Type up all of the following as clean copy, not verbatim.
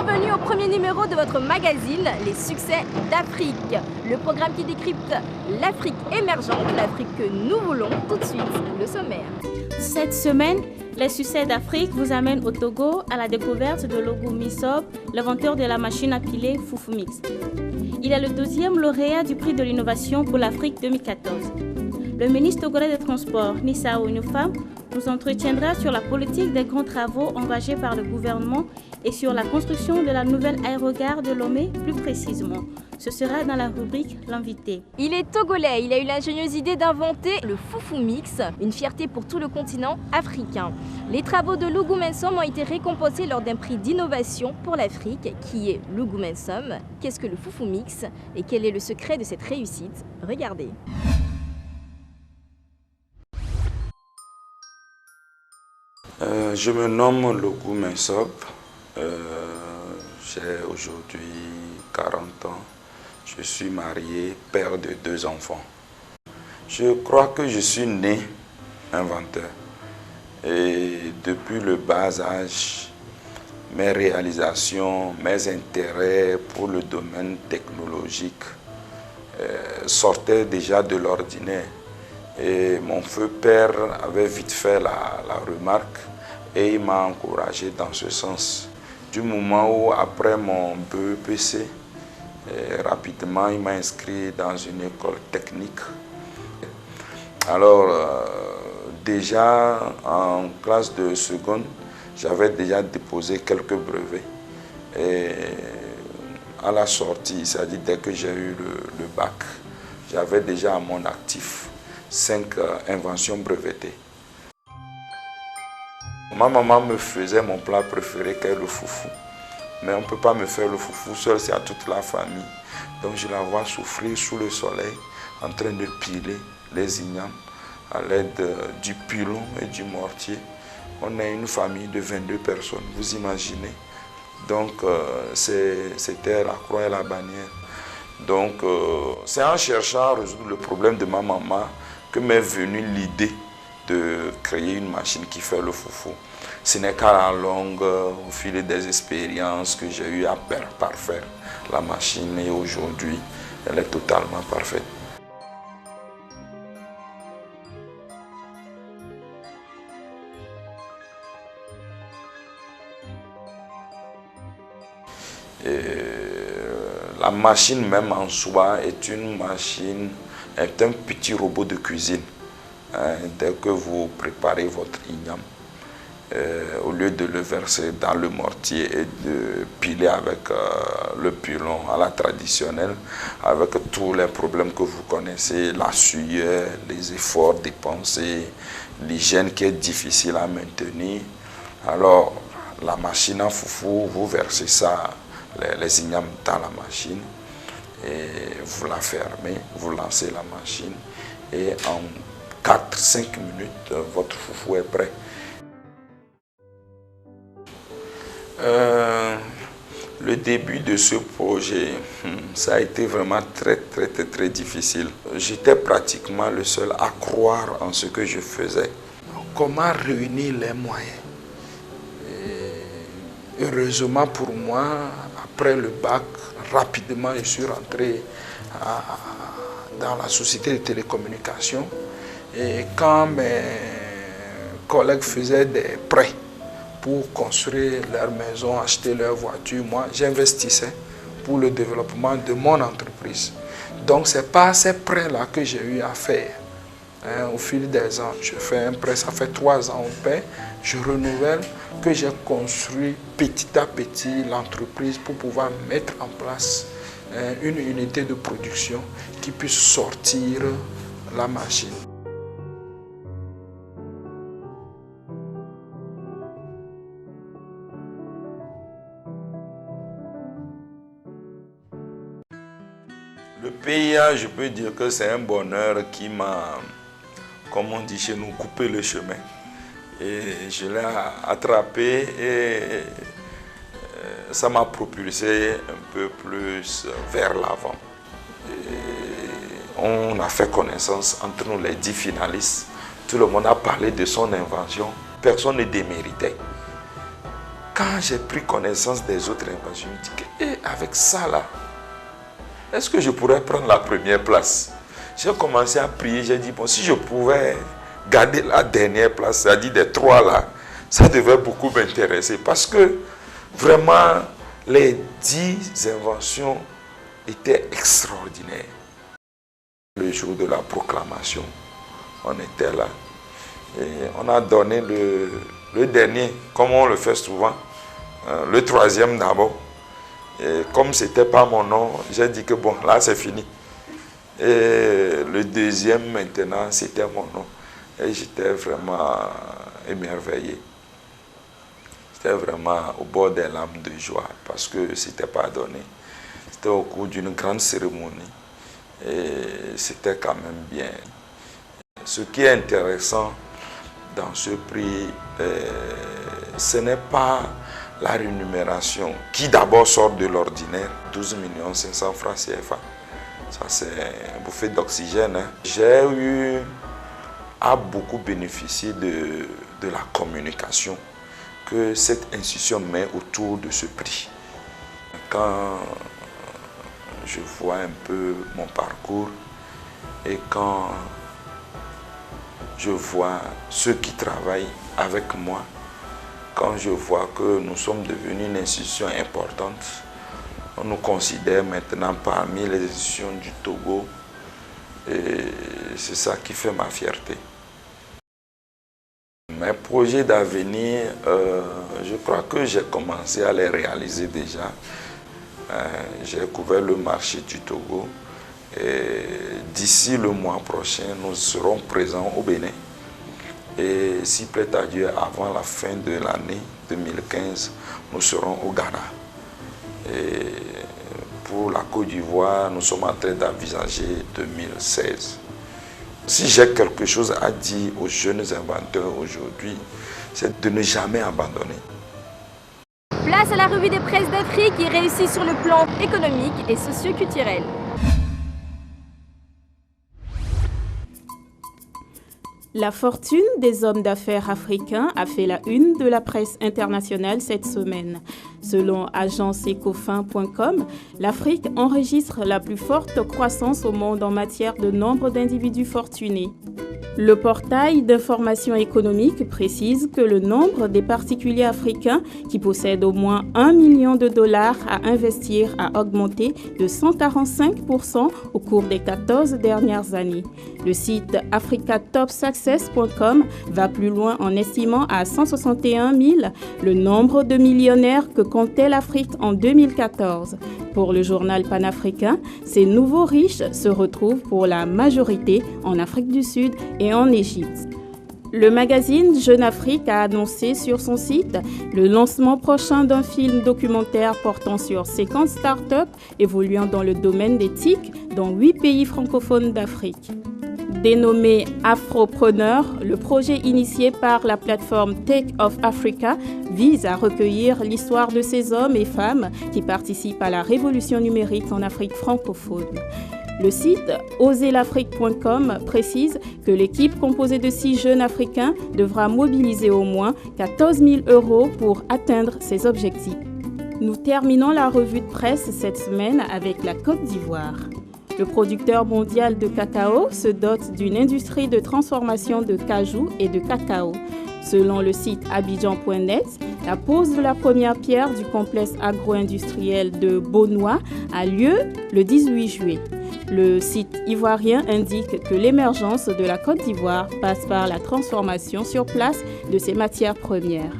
Bienvenue au premier numéro de votre magazine Les succès d'Afrique. Le programme qui décrypte l'Afrique émergente, l'Afrique que nous voulons. Tout de suite, le sommaire. Cette semaine, Les succès d'Afrique vous amènent au Togo à la découverte de Logou Misop, l'inventeur de la machine à piler Fufumix. Il est le 12e lauréat du prix de l'innovation pour l'Afrique 2014. Le ministre togolais des Transports, Nissa Ounyoufam, nous entretiendra sur la politique des grands travaux engagés par le gouvernement et sur la construction de la nouvelle aérogare de Lomé plus précisément. Ce sera dans la rubrique L'invité. Il est togolais, il a eu l'ingénieuse idée d'inventer le Fufumix, une fierté pour tout le continent africain. Les travaux de Logou Mensom ont été récompensés lors d'un prix d'innovation pour l'Afrique qui est Logou Mensom. Qu'est-ce que le Fufumix et quel est le secret de cette réussite? Regardez. Je me nomme Logou Mensom. J'ai aujourd'hui 40 ans. Je suis marié, père de 2 enfants. Je crois que je suis né inventeur. Et depuis le bas âge, mes réalisations, mes intérêts pour le domaine technologique sortaient déjà de l'ordinaire. Et mon feu père avait vite fait la remarque et il m'a encouragé dans ce sens. Du moment où, après mon BEPC, rapidement, il m'a inscrit dans une école technique. Alors, déjà en classe de seconde, j'avais déjà déposé quelques brevets. Et à la sortie, c'est-à-dire dès que j'ai eu le bac, j'avais déjà à mon actif 5 inventions brevetées. Ma maman me faisait mon plat préféré qui est le foufou. Mais on ne peut pas me faire le foufou seul, c'est à toute la famille. Donc je la vois souffrir sous le soleil en train de piler les ignames à l'aide du pilon et du mortier. On est une famille de 22 personnes, vous imaginez. Donc c'était la croix et la bannière. Donc c'est en cherchant à résoudre le problème de ma maman que m'est venue l'idée de créer une machine qui fait le foufou. Ce n'est qu'à la longue, au fil des expériences que j'ai eu à parfaire la machine et aujourd'hui, elle est totalement parfaite. Et la machine même en soi est un petit robot de cuisine. Dès que vous préparez votre igname, au lieu de le verser dans le mortier et de piler avec le pilon à la traditionnelle, avec tous les problèmes que vous connaissez, la sueur, les efforts dépensés, l'hygiène qui est difficile à maintenir, alors la machine à foufou, vous versez ça, les ignames dans la machine, et vous la fermez, vous lancez la machine, et en 4-5 minutes, votre foufou est prêt. Le début de ce projet, ça a été vraiment très difficile. J'étais pratiquement le seul à croire en ce que je faisais. Comment réunir les moyens? Et heureusement pour moi, après le bac, rapidement je suis rentré dans la société de télécommunications. Et quand mes collègues faisaient des prêts pour construire leur maison, acheter leur voiture, moi j'investissais pour le développement de mon entreprise. Donc c'est pas ces prêts-là que j'ai eu à faire. Au fil des ans, je fais un prêt, ça fait 3 ans on paie, je renouvelle, que j'ai construit petit à petit l'entreprise pour pouvoir mettre en place une unité de production qui puisse sortir la machine. Le PIA, je peux dire que c'est un bonheur qui m'a, comme on dit chez nous, coupé le chemin. Et je l'ai attrapé et ça m'a propulsé un peu plus vers l'avant. On a fait connaissance entre nous, les 10 finalistes. Tout le monde a parlé de son invention. Personne ne déméritait. Quand j'ai pris connaissance des autres inventions, je me dis que avec ça là, est-ce que je pourrais prendre la première place? J'ai commencé à prier, j'ai dit, bon, si je pouvais garder la dernière place, c'est-à-dire des 3 là, ça devait beaucoup m'intéresser. Parce que vraiment, les 10 inventions étaient extraordinaires. Le jour de la proclamation, on était là. Et on a donné le dernier, comme on le fait souvent, le 3e d'abord. Et comme ce n'était pas mon nom, j'ai dit que bon, là c'est fini. Et le 2e maintenant, c'était mon nom. Et j'étais vraiment émerveillé. J'étais vraiment au bord des larmes de joie parce que ce n'était pas donné. C'était au cours d'une grande cérémonie. Et c'était quand même bien. Ce qui est intéressant dans ce prix, ce n'est pas la rémunération qui d'abord sort de l'ordinaire, 12 500 francs CFA. Ça c'est une bouffée d'oxygène. Hein. J'ai eu à beaucoup bénéficier de la communication que cette institution met autour de ce prix. Quand je vois un peu mon parcours et quand je vois ceux qui travaillent avec moi, quand je vois que nous sommes devenus une institution importante, on nous considère maintenant parmi les institutions du Togo et c'est ça qui fait ma fierté. Mes projets d'avenir, je crois que j'ai commencé à les réaliser déjà. J'ai couvert le marché du Togo et d'ici le mois prochain, nous serons présents au Bénin. Et s'il plaît à Dieu, avant la fin de l'année 2015, nous serons au Ghana. Et pour la Côte d'Ivoire, nous sommes en train d'envisager 2016. Si j'ai quelque chose à dire aux jeunes inventeurs aujourd'hui, c'est de ne jamais abandonner. Place à la revue des presses d'Afrique qui réussit sur le plan économique et socio-culturel. La fortune des hommes d'affaires africains a fait la une de la presse internationale cette semaine. Selon agenceecofin.com, l'Afrique enregistre la plus forte croissance au monde en matière de nombre d'individus fortunés. Le portail d'information économique précise que le nombre des particuliers africains qui possèdent au moins $1 million à investir a augmenté de 145% au cours des 14 dernières années. Le site africatopsuccess.com va plus loin en estimant à 161 000 le nombre de millionnaires que comptait l'Afrique en 2014. Pour le journal panafricain, ces nouveaux riches se retrouvent pour la majorité en Afrique du Sud et en Égypte. Le magazine Jeune Afrique a annoncé sur son site le lancement prochain d'un film documentaire portant sur 50 startups évoluant dans le domaine des TIC dans 8 pays francophones d'Afrique. Dénommé Afropreneur, le projet initié par la plateforme Tech of Africa vise à recueillir l'histoire de ces hommes et femmes qui participent à la révolution numérique en Afrique francophone. Le site oserlafrique.com précise que l'équipe composée de 6 jeunes Africains devra mobiliser au moins 14 000 € pour atteindre ses objectifs. Nous terminons la revue de presse cette semaine avec la Côte d'Ivoire. Le producteur mondial de cacao se dote d'une industrie de transformation de cajou et de cacao. Selon le site abidjan.net, la pose de la première pierre du complexe agro-industriel de Beaunois a lieu le 18 juillet. Le site ivoirien indique que l'émergence de la Côte d'Ivoire passe par la transformation sur place de ses matières premières.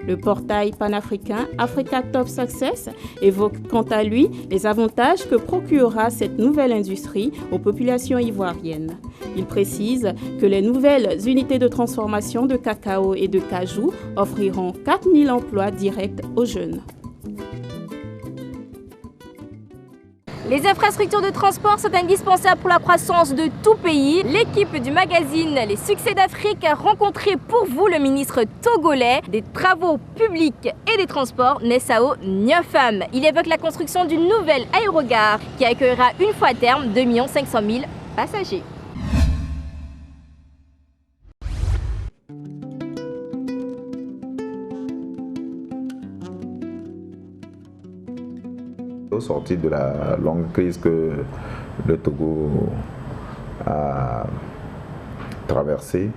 Le portail panafricain Africa Top Success évoque quant à lui les avantages que procurera cette nouvelle industrie aux populations ivoiriennes. Il précise que les nouvelles unités de transformation de cacao et de cajou offriront 4 000 emplois directs aux jeunes. Les infrastructures de transport sont indispensables pour la croissance de tout pays. L'équipe du magazine Les Succès d'Afrique a rencontré pour vous le ministre togolais des Travaux publics et des Transports, Nessao Nyofam. Il évoque la construction d'une nouvelle aérogare qui accueillera une fois à terme 2 500 000 passagers. Au sorti de la longue crise que le Togo a traversée,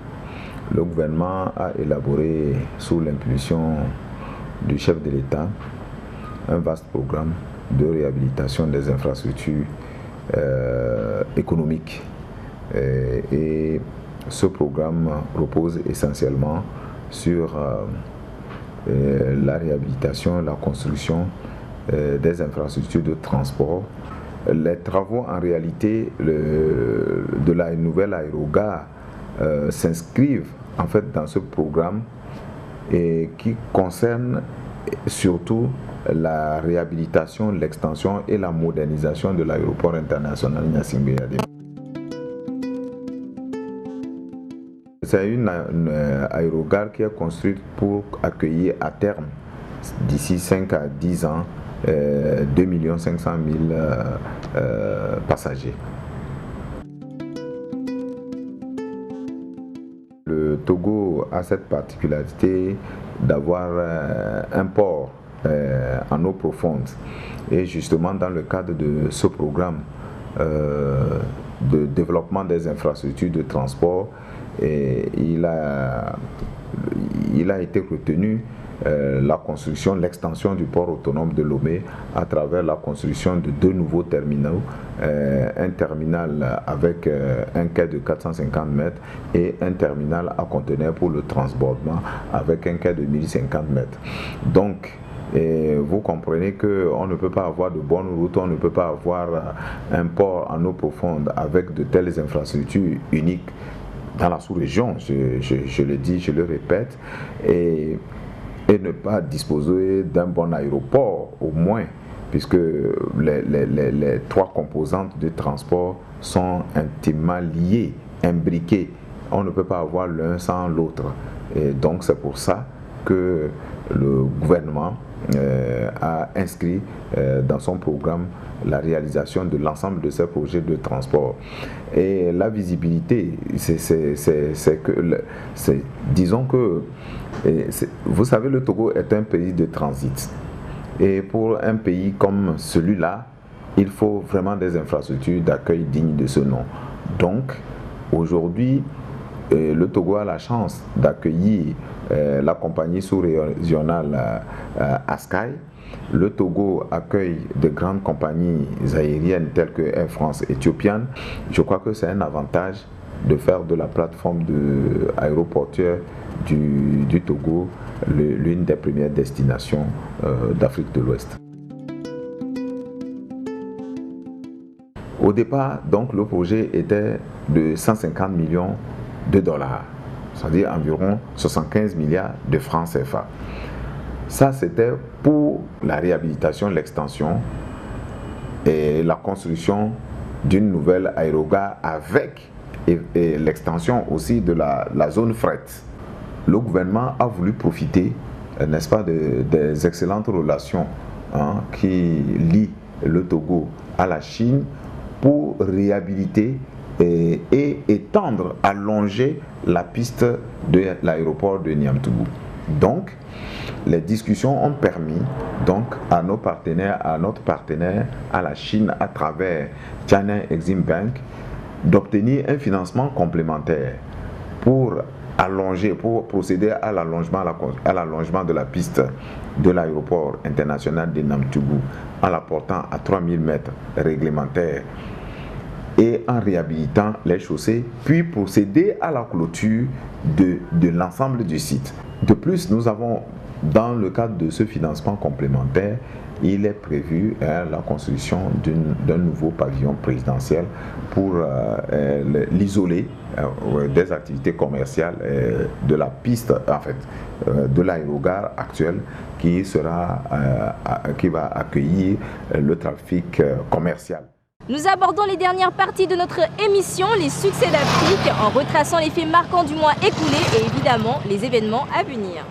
le gouvernement a élaboré, sous l'impulsion du chef de l'État, un vaste programme de réhabilitation des infrastructures économiques. Et ce programme repose essentiellement sur la réhabilitation, la construction des infrastructures de transport. Les travaux en réalité de la nouvelle aérogare s'inscrivent en fait dans ce programme et qui concerne surtout la réhabilitation, l'extension et la modernisation de l'aéroport international Gnassingbé Eyadema. C'est une aérogare qui est construite pour accueillir à terme, d'ici 5 à 10 ans, 2 500 000 passagers. Le Togo a cette particularité d'avoir un port en eau profonde. Et justement, dans le cadre de ce programme de développement des infrastructures de transport, il a été retenu la construction, l'extension du port autonome de Lomé à travers la construction de 2 nouveaux terminaux, un terminal avec un quai de 450 mètres et un terminal à conteneurs pour le transbordement avec un quai de 1050 mètres. Donc, vous comprenez qu'on ne peut pas avoir de bonnes routes, on ne peut pas avoir un port en eau profonde avec de telles infrastructures uniques dans la sous-région, je le dis, je le répète, et ne pas disposer d'un bon aéroport au moins, puisque les 3 composantes de transport sont intimement liées, imbriquées. On ne peut pas avoir l'un sans l'autre. Et donc c'est pour ça que le gouvernement a inscrit dans son programme la réalisation de l'ensemble de ces projets de transport. Et la visibilité, disons que, vous savez, le Togo est un pays de transit. Et pour un pays comme celui-là, il faut vraiment des infrastructures d'accueil dignes de ce nom. Donc, aujourd'hui, le Togo a la chance d'accueillir la compagnie sous-régionale Askai. Le Togo accueille de grandes compagnies aériennes telles que Air France, Ethiopian. Je crois que c'est un avantage de faire de la plateforme aéroportuaire du Togo l'une des premières destinations d'Afrique de l'Ouest. Au départ, donc, le projet était de 150 millions de dollars, c'est-à-dire environ 75 milliards de francs CFA. Ça, c'était pour la réhabilitation, l'extension et la construction d'une nouvelle aérogare avec et l'extension aussi de la zone fret. Le gouvernement a voulu profiter, n'est-ce pas, des excellentes relations qui lient le Togo à la Chine pour réhabiliter et étendre, allonger la piste de l'aéroport de Niamtougou. Donc, les discussions ont permis donc à notre partenaire, à la Chine, à travers China Exim Bank, d'obtenir un financement complémentaire pour procéder à l'allongement de la piste de l'aéroport international de Niamtougou en la portant à 3000 mètres réglementaires et en réhabilitant les chaussées, puis procéder à la clôture de l'ensemble du site. De plus, nous avons, dans le cadre de ce financement complémentaire, il est prévu la construction d'un nouveau pavillon présidentiel pour l'isoler des activités commerciales de la piste, en fait, de l'aérogare actuelle qui va accueillir le trafic commercial. Nous abordons les dernières parties de notre émission, les succès d'Afrique, en retraçant les faits marquants du mois écoulé et évidemment les événements à venir.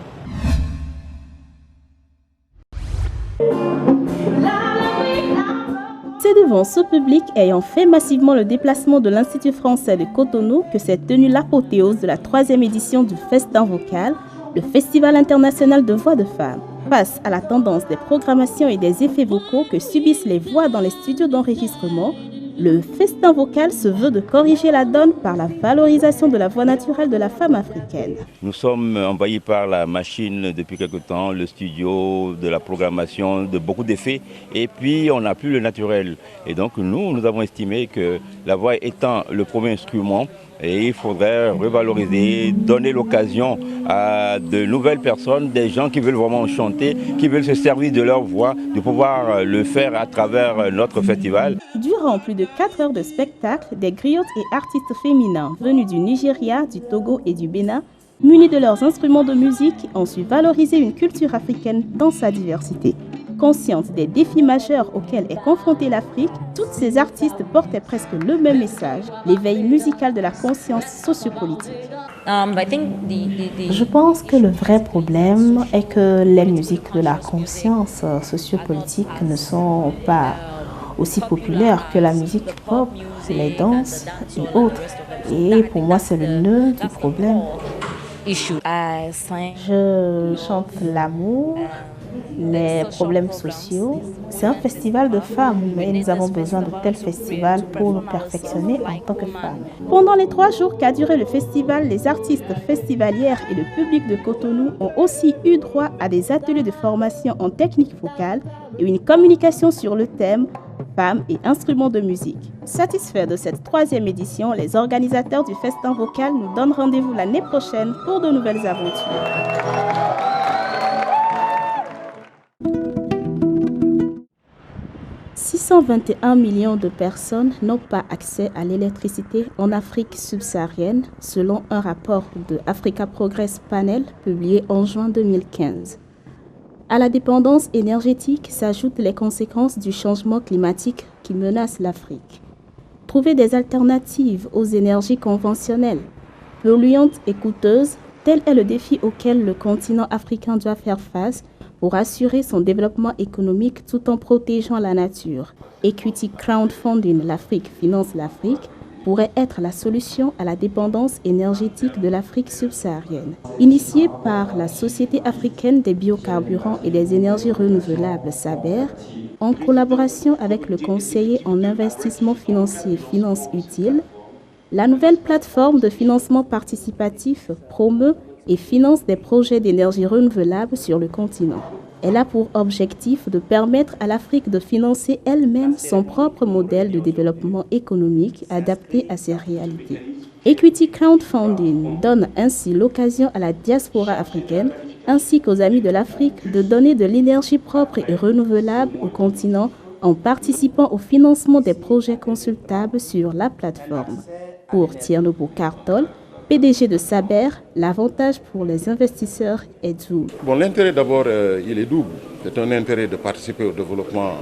C'est devant ce public ayant fait massivement le déplacement de l'Institut français de Cotonou que s'est tenue l'apothéose de la 3e édition du Festin vocal, le Festival international de voix de femmes. Face à la tendance des programmations et des effets vocaux que subissent les voix dans les studios d'enregistrement, le festin vocal se veut de corriger la donne par la valorisation de la voix naturelle de la femme africaine. Nous sommes envahis par la machine depuis quelque temps, le studio, de la programmation, de beaucoup d'effets, et puis on n'a plus le naturel. Et donc nous avons estimé que la voix étant le premier instrument, et il faudrait revaloriser, donner l'occasion à de nouvelles personnes, des gens qui veulent vraiment chanter, qui veulent se servir de leur voix, de pouvoir le faire à travers notre festival. Durant plus de 4 heures de spectacle, des griottes et artistes féminins venus du Nigeria, du Togo et du Bénin, munis de leurs instruments de musique, ont su valoriser une culture africaine dans sa diversité. Consciente des défis majeurs auxquels est confrontée l'Afrique, toutes ces artistes portaient presque le même message, l'éveil musical de la conscience sociopolitique. Je pense que le vrai problème est que les musiques de la conscience sociopolitique ne sont pas aussi populaires que la musique pop, les danses et autres. Et pour moi, c'est le nœud du problème. Je chante l'amour, les problèmes sociaux. C'est un festival de femmes, mais nous avons besoin de tels festivals pour nous perfectionner en tant que femmes. Pendant les 3 jours qu'a duré le festival, les artistes festivalières et le public de Cotonou ont aussi eu droit à des ateliers de formation en technique vocale et une communication sur le thème femmes et instruments de musique. Satisfaits de cette 3e édition, les organisateurs du festin vocal nous donnent rendez-vous l'année prochaine pour de nouvelles aventures. « 621 millions de personnes n'ont pas accès à l'électricité en Afrique subsaharienne, selon un rapport de Africa Progress Panel publié en juin 2015. À la dépendance énergétique s'ajoutent les conséquences du changement climatique qui menace l'Afrique. Trouver des alternatives aux énergies conventionnelles, polluantes et coûteuses, tel est le défi auquel le continent africain doit faire face pour assurer son développement économique tout en protégeant la nature. Equity Crowdfunding L'Afrique finance l'Afrique pourrait être la solution à la dépendance énergétique de l'Afrique subsaharienne. Initiée par la Société africaine des biocarburants et des énergies renouvelables SABER, en collaboration avec le conseiller en investissement financier Finance Utile, la nouvelle plateforme de financement participatif promeut et finance des projets d'énergie renouvelable sur le continent. Elle a pour objectif de permettre à l'Afrique de financer elle-même son propre modèle de développement économique adapté à ses réalités. Equity Crowdfunding donne ainsi l'occasion à la diaspora africaine ainsi qu'aux amis de l'Afrique de donner de l'énergie propre et renouvelable au continent en participant au financement des projets consultables sur la plateforme. Pour Tiernobo Cartol, PDG de Saber, l'avantage pour les investisseurs est double. Bon, l'intérêt d'abord, il est double. C'est un intérêt de participer au développement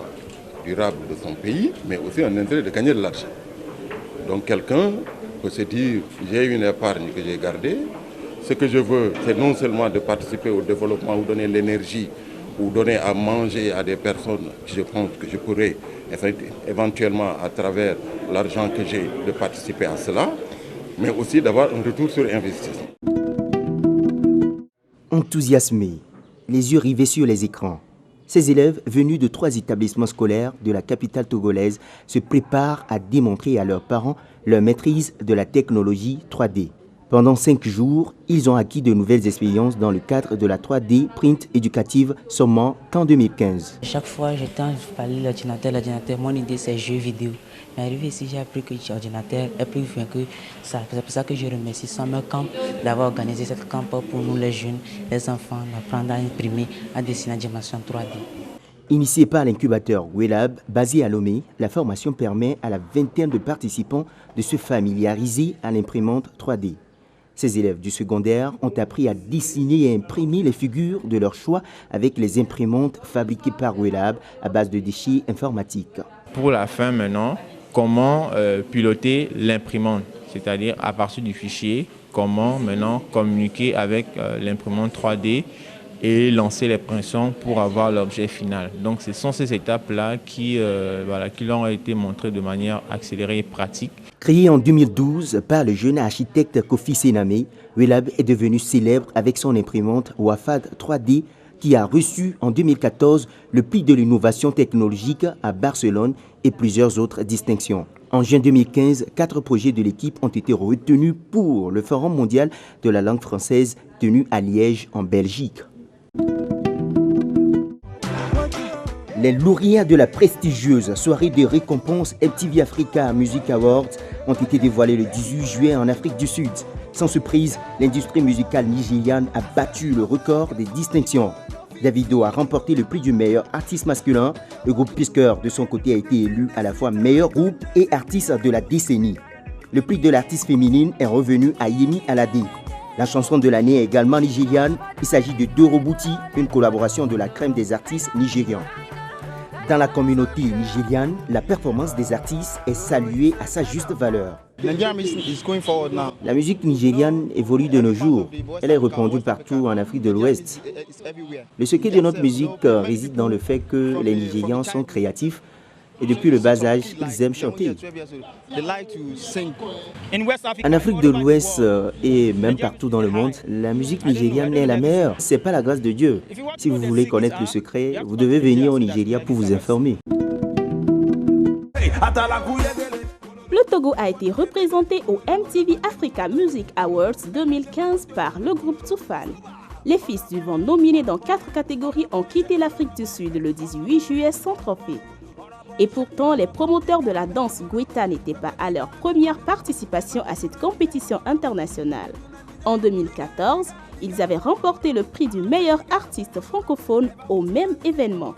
durable de son pays, mais aussi un intérêt de gagner de l'argent. Donc quelqu'un peut se dire, j'ai une épargne que j'ai gardée, ce que je veux, c'est non seulement de participer au développement ou donner l'énergie ou donner à manger à des personnes que je pense que je pourrais éventuellement à travers l'argent que j'ai de participer à cela, mais aussi d'avoir un retour sur investissement. Enthousiasmés, les yeux rivés sur les écrans, ces élèves venus de 3 établissements scolaires de la capitale togolaise se préparent à démontrer à leurs parents leur maîtrise de la technologie 3D. Pendant 5 jours, ils ont acquis de nouvelles expériences dans le cadre de la 3D Print Éducative Sommet en 2015. Chaque fois je parlais l'ordinateur, mon idée c'est jeux vidéo. Mais arrivé ici, j'ai appris que l'ordinateur est plus fin que ça. C'est pour ça que je remercie Summer Camp d'avoir organisé cette camp pour nous les jeunes, les enfants, d'apprendre à imprimer, à dessiner en dimension 3D. Initiée par l'incubateur WeLab, basé à Lomé, la formation permet à la vingtaine de participants de se familiariser à l'imprimante 3D. Ces élèves du secondaire ont appris à dessiner et imprimer les figures de leur choix avec les imprimantes fabriquées par WeLab à base de déchets informatiques. Pour la fin maintenant, comment piloter l'imprimante, c'est-à-dire à partir du fichier, comment maintenant communiquer avec l'imprimante 3D et lancer les pressions pour avoir l'objet final. Donc ce sont ces étapes-là qui leur ont été montrées de manière accélérée et pratique. Créé en 2012 par le jeune architecte Kofi Sename, WeLab est devenu célèbre avec son imprimante Wafad 3D qui a reçu en 2014 le prix de l'innovation technologique à Barcelone et plusieurs autres distinctions. En juin 2015, 4 projets de l'équipe ont été retenus pour le Forum mondial de la langue française tenu à Liège, en Belgique. Les lauréats de la prestigieuse soirée de récompense MTV Africa Music Awards ont été dévoilés le 18 juillet en Afrique du Sud. Sans surprise, l'industrie musicale nigériane a battu le record des distinctions. Davido a remporté le prix du meilleur artiste masculin. Le groupe Peace Corps, de son côté, a été élu à la fois meilleur groupe et artiste de la décennie. Le prix de l'artiste féminine est revenu à Yemi Alade. La chanson de l'année est également nigériane. Il s'agit de Doro Bouti, une collaboration de la crème des artistes nigérians. Dans la communauté nigériane, la performance des artistes est saluée à sa juste valeur. La musique nigériane évolue de nos jours. Elle est répandue partout en Afrique de l'Ouest. Le secret de notre musique réside dans le fait que les Nigérians sont créatifs et depuis le bas âge, ils aiment chanter. En Afrique de l'Ouest et même partout dans le monde, la musique nigériane est la meilleure. C'est pas la grâce de Dieu. Si vous voulez connaître le secret, vous devez venir au Nigeria pour vous informer. Le Togo a été représenté au MTV Africa Music Awards 2015 par le groupe Toufal. Les Fils du Vent nominés dans 4 catégories ont quitté l'Afrique du Sud le 18 juillet sans trophée. Et pourtant, les promoteurs de la danse Guetta n'étaient pas à leur première participation à cette compétition internationale. En 2014, ils avaient remporté le prix du meilleur artiste francophone au même événement.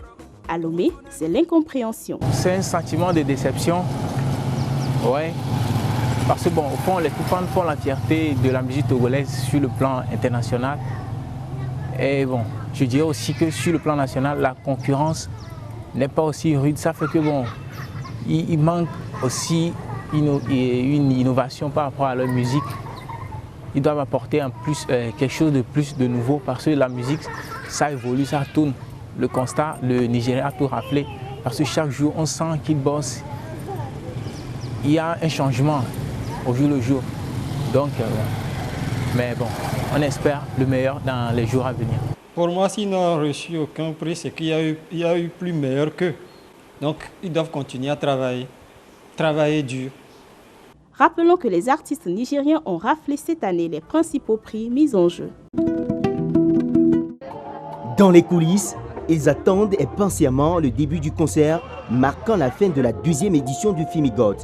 À Lomé, c'est l'incompréhension. C'est un sentiment de déception, ouais, parce que bon, au fond, les Toufan font l'entièreté de la musique togolaise sur le plan international. Et bon, je dirais aussi que sur le plan national, la concurrence n'est pas aussi rude. Ça fait que bon, il manque aussi une innovation par rapport à leur musique. Ils doivent apporter en plus quelque chose de plus de nouveau parce que la musique, ça évolue, ça tourne. Le constat, le Nigeria a tout rappelé parce que chaque jour, on sent qu'ils bossent. Il y a un changement au jour le jour. Donc, mais bon, on espère le meilleur dans les jours à venir. Pour moi, s'ils n'ont reçu aucun prix, c'est qu'il y a eu plus meilleur qu'eux. Donc, ils doivent continuer à travailler dur. Rappelons que les artistes nigériens ont raflé cette année les principaux prix mis en jeu. Dans les coulisses, ils attendent impatiemment le début du concert, marquant la fin de la 2e édition du Fimigot,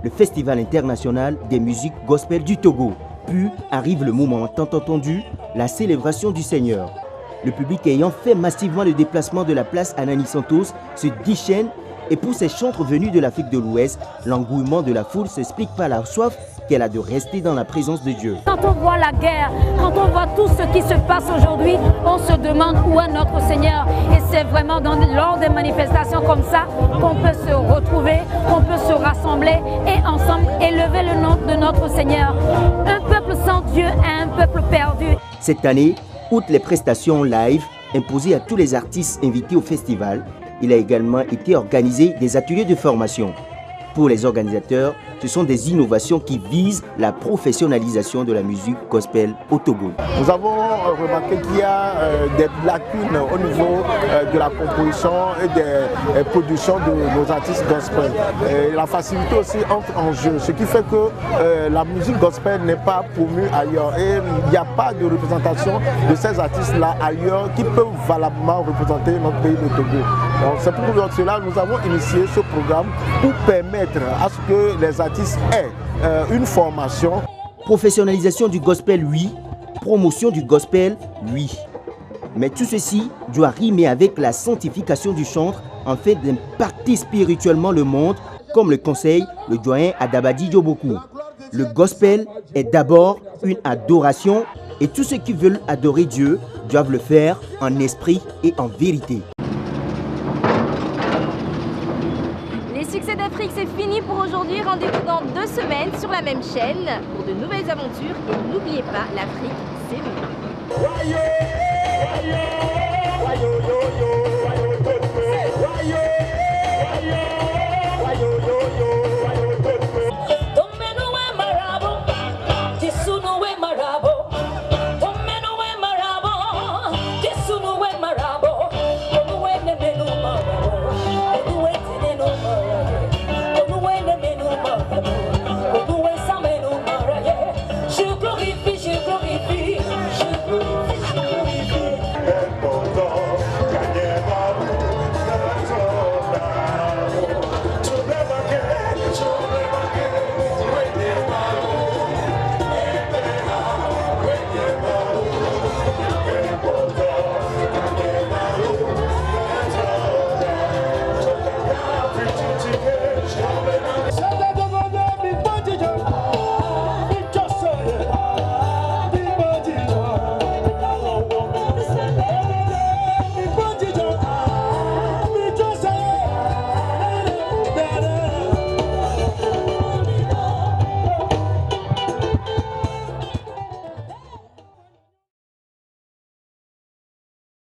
le festival international des musiques gospel du Togo. Puis arrive le moment tant attendu, la célébration du Seigneur. Le public ayant fait massivement le déplacement de la place Anani Santos se déchaîne et pour ces chantres venus de l'Afrique de l'Ouest, l'engouement de la foule s'explique par la soif qu'elle a de rester dans la présence de Dieu. Quand on voit la guerre, quand on voit tout ce qui se passe aujourd'hui, on se demande où est notre Seigneur. Et c'est vraiment lors des manifestations comme ça qu'on peut se retrouver, qu'on peut se rassembler et ensemble élever le nom de notre Seigneur. Un peuple sans Dieu est un peuple perdu. Cette année, outre les prestations live imposées à tous les artistes invités au festival, il a également été organisé des ateliers de formation. Pour les organisateurs, ce sont des innovations qui visent la professionnalisation de la musique gospel au Togo. Nous avons remarqué qu'il y a des lacunes au niveau de la composition et des productions de nos artistes gospel. Et la facilité aussi entre en jeu, ce qui fait que la musique gospel n'est pas promue ailleurs et il n'y a pas de représentation de ces artistes-là ailleurs qui peuvent valablement représenter notre pays, le Togo. C'est pour cela que nous avons initié ce programme pour permettre à ce que les artistes aient une formation. Professionnalisation du gospel, oui. Promotion du gospel, oui. Mais tout ceci doit rimer avec la sanctification du chantre en fait d'impacter spirituellement le monde, comme le conseille le doyen Adabadi Dioboku. Le gospel est d'abord une adoration et tous ceux qui veulent adorer Dieu doivent le faire en esprit et en vérité. Succès d'Afrique, c'est fini pour aujourd'hui. Rendez-vous dans 2 semaines sur la même chaîne pour de nouvelles aventures. Et n'oubliez pas, l'Afrique, c'est vous.